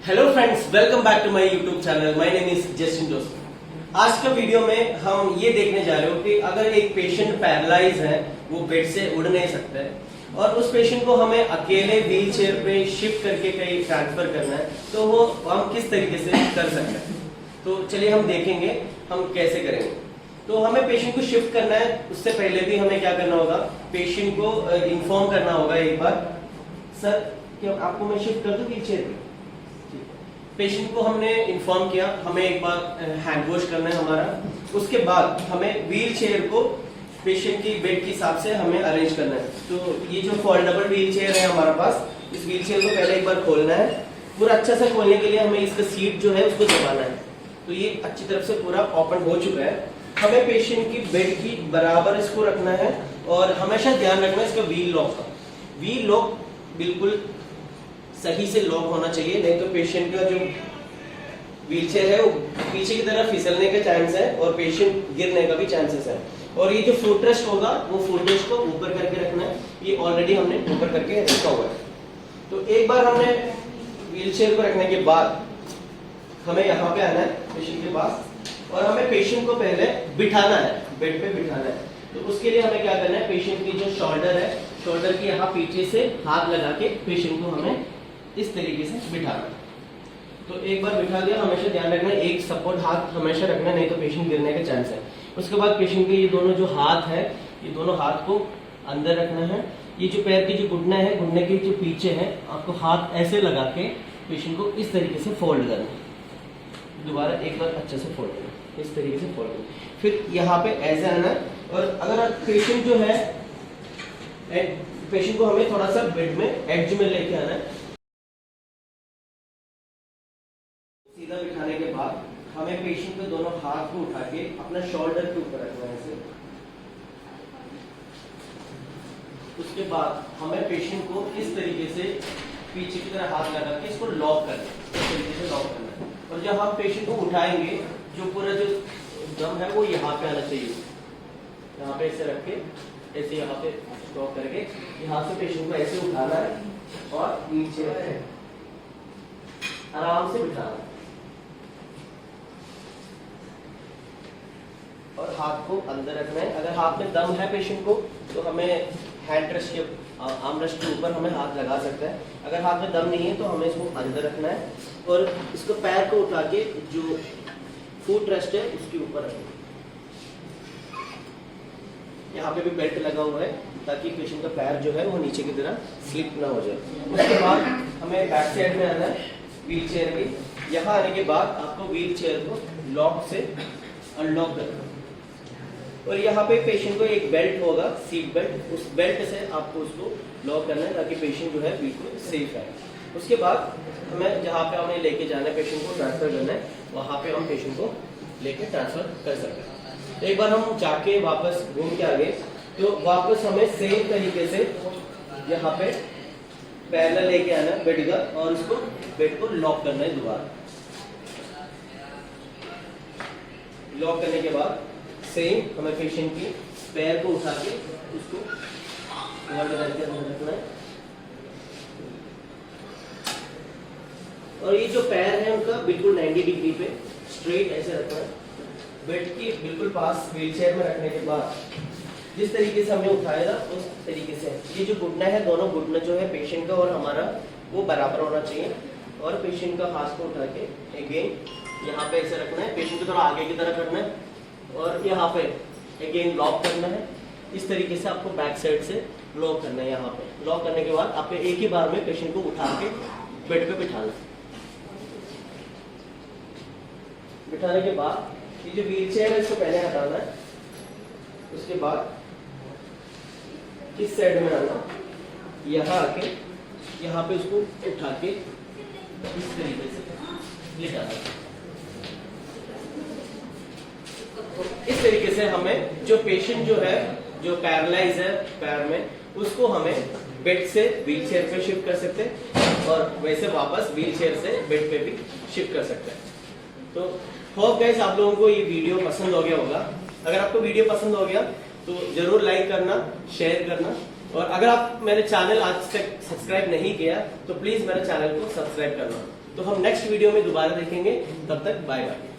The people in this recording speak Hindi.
Hello friends, welcome back to my YouTube channel. My name is Justin Joseph. आज का वीडियो में हम ये देखने जा रहे हो कि अगर एक पेशेंट पैरालाइज है, वो बेड से उड़ नहीं सकता है और उस पेशेंट को हमें अकेले व्हील चेयर पे शिफ्ट करके कहीं ट्रांसफर करना है, तो वो हम किस तरीके से कर सकते हैं। तो चलिए हम देखेंगे हम कैसे करेंगे। तो हमें पेशेंट को शिफ्ट करना है, उससे पहले भी हमें क्या करना होगा, पेशेंट को इन्फॉर्म करना होगा एक बार, सर क्या आपको मैं शिफ्ट कर दूं व्हील चेयर पे। पेशेंट को हमने इन्फॉर्म किया, हमें एक बार हैंड वॉश करना है हमारा, उसके बाद हमें व्हील चेयर को पेशेंट की बेड के हिसाब से हमें अरेंज करना है। तो ये जो फोल्डेबल व्हील चेयर है हमारे पास, इस व्हील चेयर को पहले एक बार खोलना है। पूरा अच्छा से खोलने के लिए हमें इसका सीट जो है उसको दबाना है। तो ये अच्छी तरफ से पूरा ओपन हो चुका है। हमें पेशेंट की बेड की बराबर इसको रखना है और हमेशा ध्यान रखना है इसका व्हील लॉक का। व्हील लॉक बिल्कुल सही से लॉक होना चाहिए, नहीं तो पेशेंट का जो व्हीलचेयर है वो पीछे की तरफ फिसलने का चांस है और पेशेंट गिरने का भी चांसेस है। और ये जो फुट रेस्ट होगा वो फुट रेस्ट को ऊपर करके रखना है, ये ऑलरेडी हमने ऊपर करके रखा हुआ है। तो एक बार हमने व्हीलचेयर को रखने के बाद हमें यहाँ पे आना है पेशेंट के पास और हमें पेशेंट को पहले बिठाना है, बेड पे बिठाना है। तो उसके लिए हमें क्या करना है, पेशेंट की जो शोल्डर है, शोल्डर के यहाँ पीछे से हाथ लगा के पेशेंट को हमें इस तरीके से बिठाना है। तो एक बार बिठा दिया, हमेशा ध्यान रखना है एक सपोर्ट हाथ हमेशा रखना, नहीं तो पेशेंट गिरने का चांस है। उसके बाद पेशेंट के ये दोनों जो हाथ है, ये दोनों हाथ को अंदर रखना है। ये जो पैर की जो घुटना है, घुटने के जो पीछे है, आपको हाथ ऐसे लगा के पेशेंट को इस तरीके से फोल्ड करना है। दोबारा एक बार अच्छे से फोल्ड करना, इस तरीके से फोल्ड करना। फिर यहाँ पे ऐसे आना है और अगर पेशेंट जो है, पेशेंट को हमें थोड़ा सा बेड में एड्ज में लेके आना है। सीधा बिठाने के बाद हमें पेशेंट के दोनों हाथ को उठा के अपना शोल्डर के ऊपर रखना है ऐसे। उसके बाद हमें पेशेंट को इस तरीके से पीछे की तरह हाथ लगा के इसको लॉक करना है, इस तरीके से लॉक करना है। और जब हम पेशेंट को उठाएंगे, जो पूरा जो दम है वो यहाँ पे आना चाहिए, यहाँ पे ऐसे रख के ऐसे यहाँ पे लॉक करके यहाँ से पेशेंट को ऐसे उठाना है और नीचे आराम से बिठाना है और हाथ को अंदर रखना है। अगर हाथ में दम है पेशेंट को तो हमें हैंड रेस्ट के आर्म रेस्ट के ऊपर हमें हाथ लगा सकते हैं। अगर हाथ में दम नहीं है तो हमें इसको अंदर रखना है और इसको पैर को उठा के जो फुट रेस्ट है उसके ऊपर रखना है। यहाँ पे भी बेल्ट लगा हुआ है ताकि पेशेंट का पैर जो है वो नीचे की तरह स्लिप ना हो जाए। उसके बाद हमें बैक साइड में आना है व्हील चेयर की। यहाँ आने के बाद आपको व्हील चेयर को लॉक से अनलॉक करना है और यहाँ पे पेशेंट को एक बेल्ट होगा, सीट बेल्ट, उस बेल्ट से आपको उसको लॉक करना है ताकि पेशेंट जो है बिल्कुल सेफ है। उसके बाद हमें जहाँ पे हमें लेके जाना है, पेशेंट को ट्रांसफर करना है, वहाँ पे हम पेशेंट को लेके ट्रांसफर कर सकते हैं। एक बार हम जाके वापस घूम के आ गए तो वापस हमें सेम तरीके से यहाँ पे पैरेलल लेके आना है बेड का और उसको बेड को लॉक करना है। दोबारा लॉक करने के बाद सेम हमें पेशेंट की पैर को उठा के उसको करके अंदर रखना है और ये जो पैर है उनका बिल्कुल 90 डिग्री पे स्ट्रेट ऐसे रखना है। बेड की बिल्कुल पास व्हीलचेयर में रखने के बाद जिस तरीके से हमने उठाया था उस तरीके से ये जो घुटना है, दोनों घुटना जो है पेशेंट का और हमारा वो बराबर होना चाहिए और पेशेंट का हाथ को उठा के अगेन यहाँ पे ऐसे रखना है। पेशेंट को थोड़ा आगे की तरफ करना है और यहाँ पे अगेन लॉक करना है। इस तरीके से आपको बैक साइड से लॉक करना है। यहाँ पे लॉक करने के बाद आपको एक ही बार में पेशेंट को उठा के बेड पे बिठाना है। बिठाने के बाद ये जो व्हील चेयर है इसको पहले हटाना है। उसके बाद इस साइड में आना, यहाँ आके यहाँ पे उसको उठा के इस तरीके से लेटाना है। इस तरीके से हमें जो पेशेंट जो है, जो पैरालाइज है पैर में, उसको हमें बेड से व्हील चेयर पे शिफ्ट कर सकते हैं और वैसे वापस व्हील चेयर से बेड पे भी शिफ्ट कर सकते हैं। तो होप गाइस आप लोगों को ये वीडियो पसंद हो गया होगा। अगर आपको वीडियो पसंद हो गया तो जरूर लाइक करना, शेयर करना और अगर आप मेरे चैनल आज तक सब्सक्राइब नहीं किया तो प्लीज मेरे चैनल को सब्सक्राइब करना। तो हम नेक्स्ट वीडियो में दोबारा देखेंगे, तब तक बाय बाय।